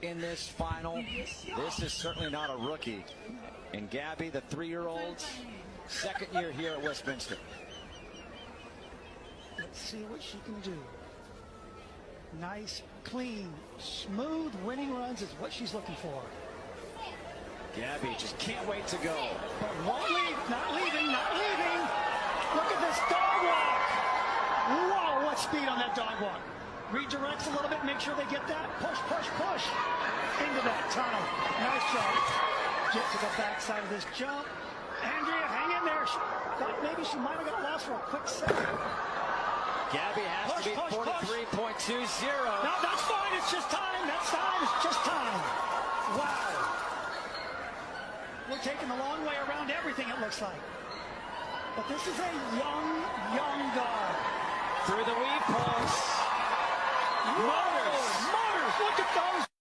in this final. This is certainly not a rookie. And Gabby, the 3-year-old, second year here at Westminster. Let's see what she can do. Nice, clean, smooth winning runs is what she's looking for. Gabby just can't wait to go. But won't leave, not leaving, not leaving. Look at this dog walk. Whoa, what speed on that dog walk. Redirects a little bit, make sure they get that. Push, push, push. Into that tunnel. Nice job. Get to the backside of this jump. Andrea, hang in there. Thought maybe she might have got lost for a quick second. Gabby has to beat 43.20. No, that's fine. It's just time. That's time. It's just time. Wow. We're taking the long way around everything, it looks like. But this is a young dog. Through the weave pulse. Motors. Look at those.